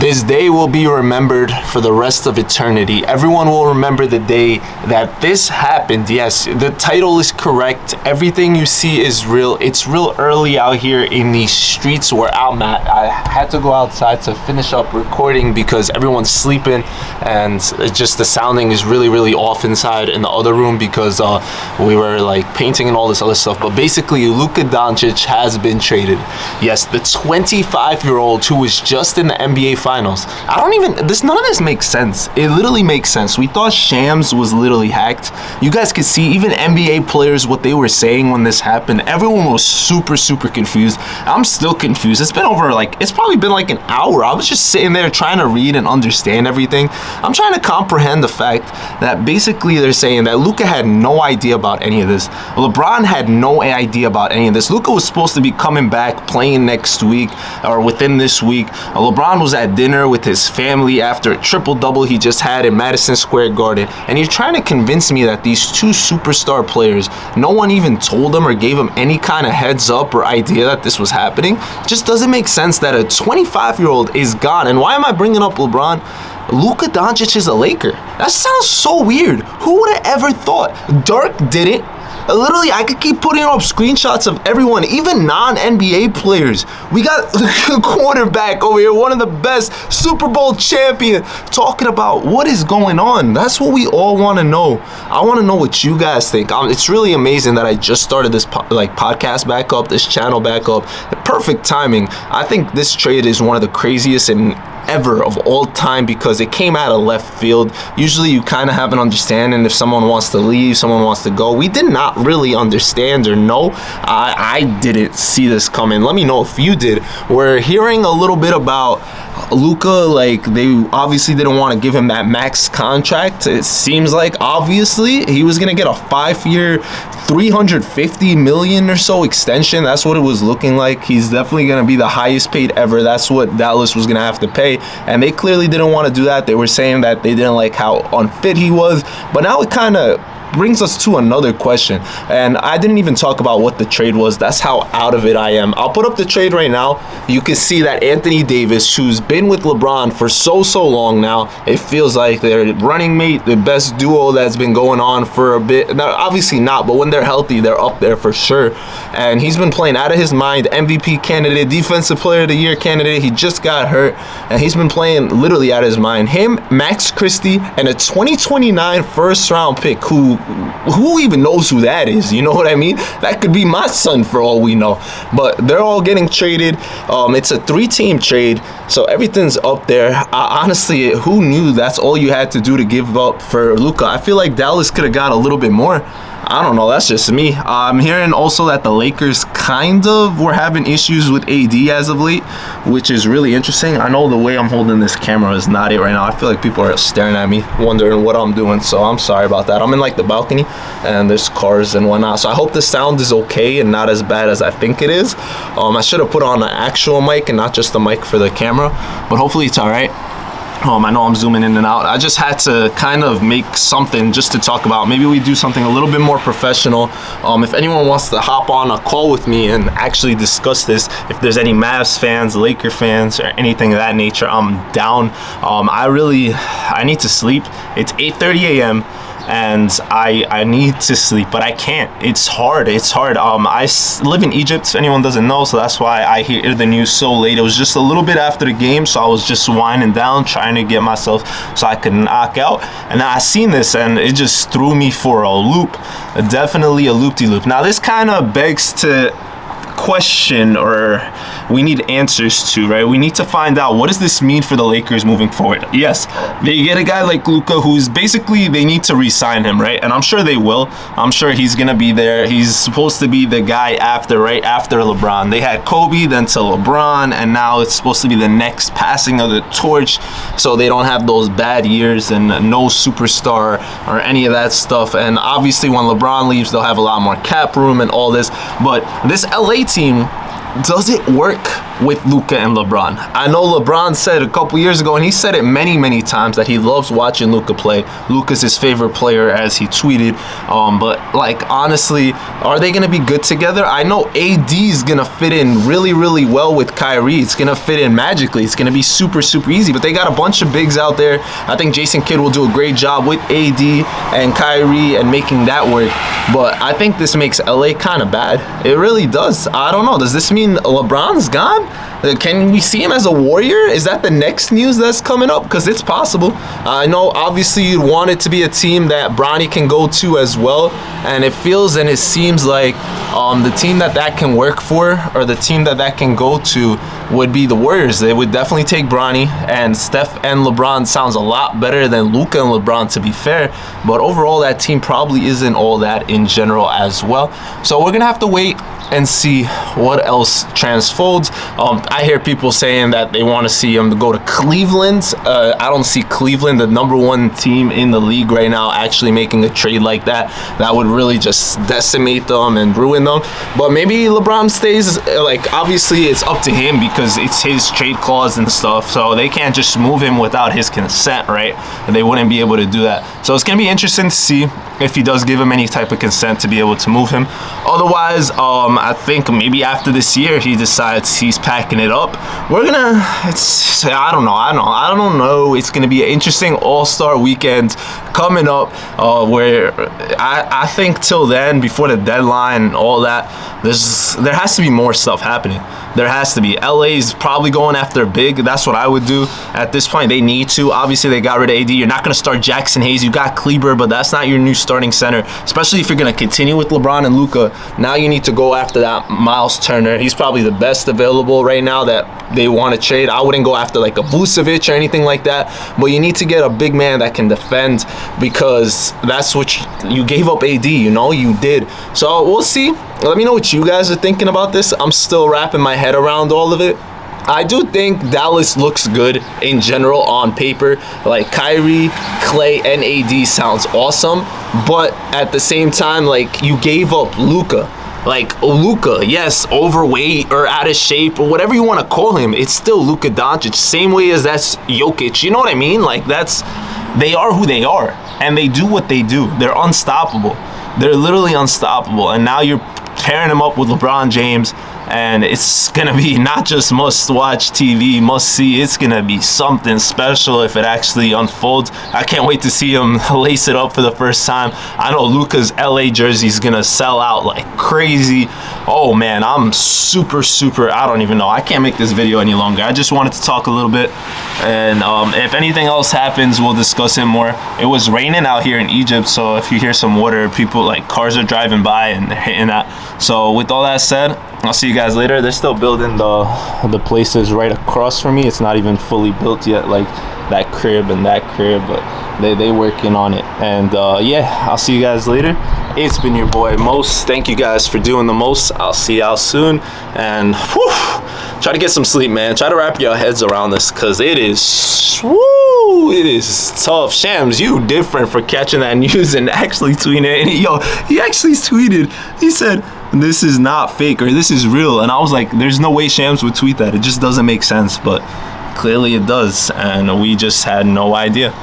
This day will be remembered for the rest of eternity. Everyone will remember the day that this happened. Yes, the title is correct. Everything you see is real. It's real early out here in these streets where I'm at. I had to go outside to finish up recording because everyone's sleeping, and it's just the sounding is really, really off inside in the other room because we were like painting and all this other stuff. But basically, Luka Doncic has been traded. Yes, the 25-year-old who was just in the NBA Finals. None of this makes sense. It literally makes sense. We thought Shams was literally hacked. You guys could see even NBA players what they were saying when this happened. Everyone was super, super confused. I'm still confused. It's probably been like an hour. I was just sitting there trying to read and understand everything. I'm trying to comprehend the fact that basically they're saying that Luka had no idea about any of this. LeBron had no idea about any of this. Luka was supposed to be coming back, playing next week or within this week. LeBron was at dinner with his family after a triple-double he just had in Madison Square Garden. And you're trying to convince me that these two superstar players, no one even told them or gave them any kind of heads up or idea that this was happening? It just doesn't make sense that a 25-year-old is gone. And why am I bringing up LeBron? Luka Doncic is a Laker. That sounds so weird. Who would have ever thought? Dirk did it. Literally, I could keep putting up screenshots of everyone, even non-NBA players. We got the quarterback over here, one of the best Super Bowl champion, talking about what is going on. That's what we all want to know. I want to know what you guys think. It's really amazing that I just started this podcast back up, this channel back up. Perfect timing. I think this trade is one of the craziest and ever of all time because it came out of left field. Usually you kind of have an understanding if someone wants to leave, someone wants to go. We did not really understand or know. I didn't see this coming. Let me know if you did. We're hearing a little bit about Luka, like they obviously didn't want to give him that max contract. It seems like obviously he was going to get a 5-year, $350 million or so extension. That's what it was looking like. He's definitely going to be the highest paid ever. That's what Dallas was going to have to pay. And they clearly didn't want to do that. They were saying that they didn't like how unfit he was. But now it kind of brings us to another question, and I didn't even talk about what the trade was. That's how out of it I am. I'll put up the trade right now. You can see that Anthony Davis, who's been with LeBron for so long now, it feels like they're running mate, the best duo that's been going on for a bit. Now, obviously not, but when they're healthy, they're up there for sure. And he's been playing out of his mind. MVP candidate, Defensive Player of the Year candidate. He just got hurt, and he's been playing literally out of his mind. Him, Max Christie, and a 2029 first-round pick who even knows who that is? You know what I mean? That could be my son for all we know. But they're all getting traded. It's a 3-team trade, so everything's up there. Honestly, who knew that's all you had to do to give up for Luka? I feel like Dallas could have got a little bit more. I don't know. That's just me. I'm hearing also that the Lakers kind of were having issues with AD as of late, which is really interesting. I know the way I'm holding this camera is not it right now. I feel like people are staring at me, wondering what I'm doing, so I'm sorry about that. I'm in like the balcony, and there's cars and whatnot, so I hope the sound is okay and not as bad as I think it is. I should have put on an actual mic and not just the mic for the camera, but hopefully it's all right. I know I'm zooming in and out. I just had to kind of make something just to talk about. Maybe we do something a little bit more professional. If anyone wants to hop on a call with me and actually discuss this, if there's any Mavs fans, Laker fans, or anything of that nature, I'm down. I need to sleep. It's 8:30 a.m. and I need to sleep, but I can't. It's hard. I live in Egypt, if anyone doesn't know, so that's why I hear the news so late. It was just a little bit after the game, so I was just winding down, trying to get myself so I could knock out. And then I seen this, and it just threw me for a loop. Definitely a loop-de-loop. Now, this kind of begs to question, or we need answers to, right? We need to find out, what does this mean for the Lakers moving forward? Yes, they get a guy like Luka who's basically, they need to re-sign him, right? And I'm sure they will. I'm sure he's gonna be there. He's supposed to be the guy after LeBron. They had Kobe, then to LeBron, and now it's supposed to be the next passing of the torch, so they don't have those bad years and no superstar or any of that stuff. And obviously when LeBron leaves, they'll have a lot more cap room and all this. But this LA team, does it work? with Luka and LeBron. I know LeBron said a couple years ago, and he said it many times, that he loves watching Luka play. Luka's his favorite player, as he tweeted. But like, honestly, are they gonna be good together? I know AD is gonna fit in really well with Kyrie. It's gonna fit in magically. It's gonna be super easy. But they got a bunch of bigs out there. I think Jason Kidd will do a great job with AD and Kyrie and making that work. But I think this makes LA kind of bad. It really does. I don't know. Does this mean LeBron's gone? Can we see him as a Warrior? Is that the next news that's coming up? Because it's possible. I know obviously you'd want it to be a team that Bronny can go to as well. And it feels and it seems like the team that can work for, or the team that can go to, would be the Warriors. They would definitely take Bronny, and Steph and LeBron sounds a lot better than Luka and LeBron, to be fair. But overall, that team probably isn't all that in general as well. So we're going to have to wait and see what else transfolds. I hear people saying that they want to see him go to Cleveland. I don't see Cleveland, the number one team in the league right now, actually making a trade like that. That would really just decimate them and ruin them. But maybe LeBron stays. Like, obviously it's up to him because it's his trade clause and stuff, so they can't just move him without his consent, right? They wouldn't be able to do that. So it's gonna be interesting to see if he does give him any type of consent to be able to move him. Otherwise, I think maybe after this year he decides he's packing it up. I don't know. It's gonna be an interesting All-Star weekend coming up, where I think till then, before the deadline and all that, there has to be more stuff happening. There has to be. LA's probably going after big. That's what I would do at this point. They need to. Obviously, they got rid of AD. You're not going to start Jackson Hayes. You got Kleber, but that's not your new starting center, especially if you're going to continue with LeBron and Luka. Now you need to go after that Miles Turner. He's probably the best available right now that they want to trade. I wouldn't go after like a Vucevic or anything like that, but you need to get a big man that can defend, because that's what you gave up AD, you did. So we'll see. Let me know what you guys are thinking about this. I'm still wrapping my head around all of it. I do think Dallas looks good in general on paper. Like, Kyrie, Clay, and AD sounds awesome. But at the same time, like, you gave up Luka. Like, Luka, yes, overweight or out of shape or whatever you want to call him, it's still Luka Doncic. Same way as that's Jokic. You know what I mean? Like, they are who they are. And they do what they do. They're unstoppable. They're literally unstoppable. And now you're pairing him up with LeBron James, and it's going to be not just must-watch TV, must-see. It's going to be something special if it actually unfolds. I can't wait to see him lace it up for the first time. I know Luka's LA jersey is going to sell out like crazy. Oh, man, I'm super, I don't even know. I can't make this video any longer. I just wanted to talk a little bit, and if anything else happens, we'll discuss it more. It was raining out here in Egypt, so if you hear some water, people, like, cars are driving by and they're hitting that. So with all that said, I'll see you guys later. They're still building the places right across from me. It's not even fully built yet, like that crib and that crib, but they working on it. And yeah, I'll see you guys later. It's been your boy Most. Thank you guys for doing the most. I'll see y'all soon. And try to get some sleep, man. Try to wrap your heads around this, because it is tough. Shams, you different for catching that news and actually tweeting it. And he actually tweeted. He said, "This is not fake," or "This is real." And I was like, there's no way Shams would tweet that. It just doesn't make sense. But clearly it does. And we just had no idea.